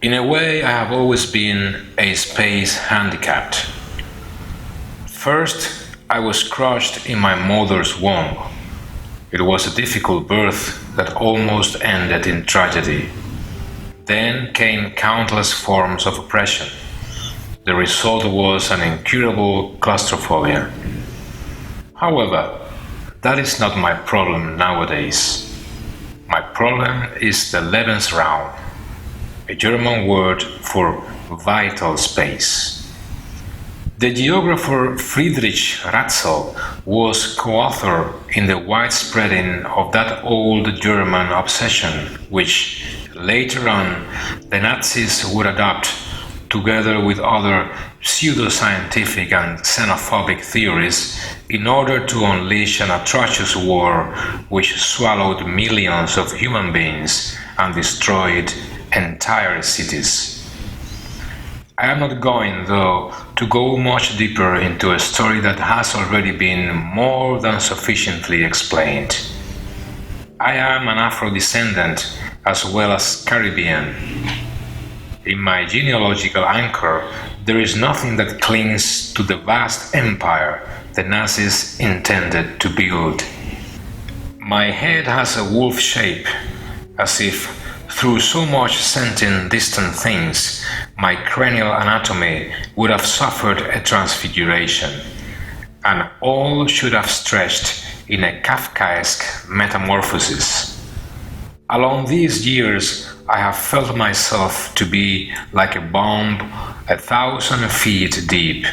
In a way, I have always been a space handicapped. First, I was crushed in my mother's womb. It was a difficult birth that almost ended in tragedy. Then came countless forms of oppression. The result was an incurable claustrophobia. However, that is not my problem nowadays. My problem is the Lebensraum, a German word for vital space. The geographer Friedrich Ratzel was co-author in the widespreading of that old German obsession, which later on the Nazis would adopt, together with other pseudoscientific and xenophobic theories, in order to unleash an atrocious war which swallowed millions of human beings and destroyed entire cities. I am not going, though, to go much deeper into a story that has already been more than sufficiently explained. I am an Afro-descendant as well as Caribbean. In my genealogical anchor, there is nothing that clings to the vast empire the Nazis intended to build. My head has a wolf shape, as if through so much scenting distant things, my cranial anatomy would have suffered a transfiguration, and all should have stretched in a Kafkaesque metamorphosis. Along these years, I have felt myself to be like a bomb 1,000 feet deep.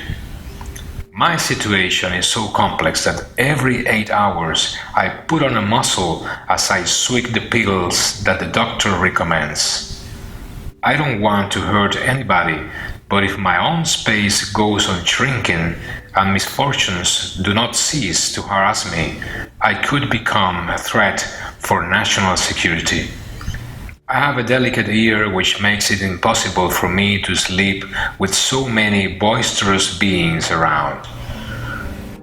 My situation is so complex that every 8 hours I put on a muscle as I swig the pills that the doctor recommends. I don't want to hurt anybody, but if my own space goes on shrinking and misfortunes do not cease to harass me, I could become a threat for national security. I have a delicate ear which makes it impossible for me to sleep with so many boisterous beings around.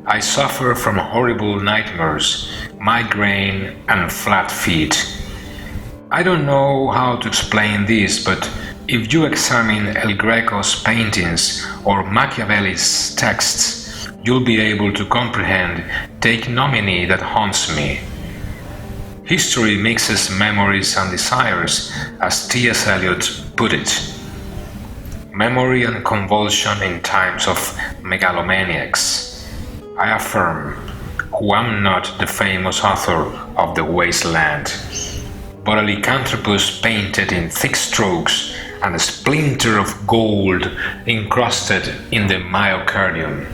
I suffer from horrible nightmares, migraine, and flat feet. I don't know how to explain this, but if you examine El Greco's paintings or Machiavelli's texts, you'll be able to comprehend the ignominy that haunts me. History mixes memories and desires, as T.S. Eliot put it. Memory and convulsion in times of megalomaniacs. I affirm, who am not the famous author of The Wasteland, but a lycanthropus painted in thick strokes and a splinter of gold encrusted in the myocardium.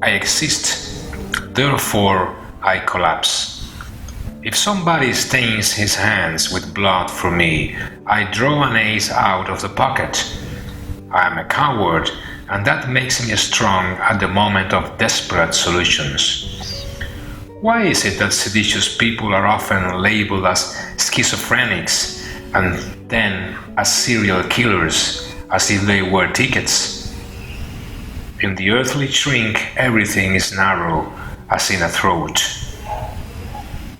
I exist, therefore I collapse. If somebody stains his hands with blood for me, I draw an ace out of the pocket. I am a coward, and that makes me strong at the moment of desperate solutions. Why is it that seditious people are often labeled as schizophrenics and then as serial killers, as if they were tickets? In the earthly shrink, everything is narrow, as in a throat.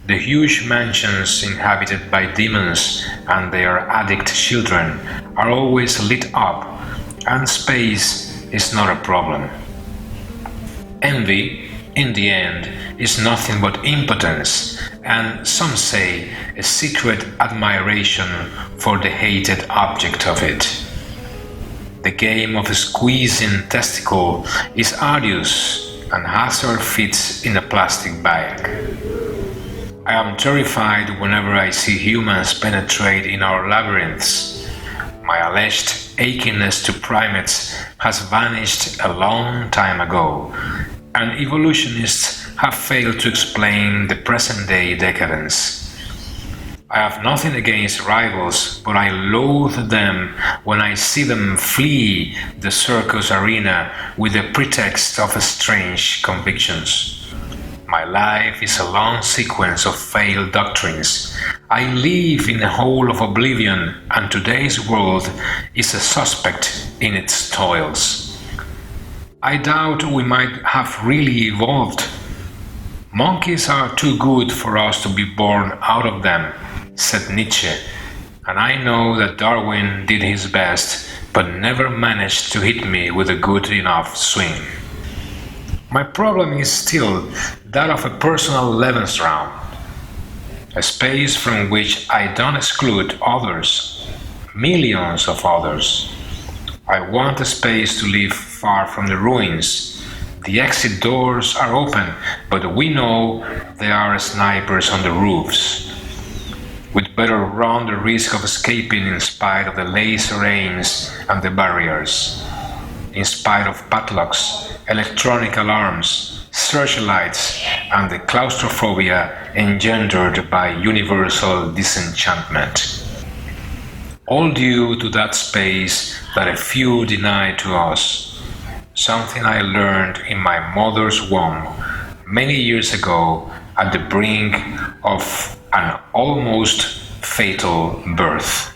The huge mansions inhabited by demons and their addict children are always lit up, and space is not a problem. Envy, in the end, is nothing but impotence, and some say a secret admiration for the hated object of it. The game of squeezing testicle is arduous, and hazard fits in a plastic bag. I am terrified whenever I see humans penetrate in our labyrinths. My alleged akiness to primates has vanished a long time ago, and evolutionists have failed to explain the present-day decadence. I have nothing against rivals, but I loathe them when I see them flee the circus arena with the pretext of strange convictions. My life is a long sequence of failed doctrines. I live in a hole of oblivion, and today's world is a suspect in its toils. I doubt we might have really evolved. Monkeys are too good for us to be born out of them, said Nietzsche, And I know that Darwin did his best, but never managed to hit me with a good enough swing. My problem is still that of a personal Lebensraum, a space from which I don't exclude others, millions of others. I want a space to live far from the ruins. The exit doors are open, but we know there are snipers on the roofs. We'd better run the risk of escaping in spite of the laser aims and the barriers, in spite of padlocks, electronic alarms, searchlights, and the claustrophobia engendered by universal disenchantment. All due to that space that a few deny to us, something I learned in my mother's womb many years ago at the brink of an almost fatal birth.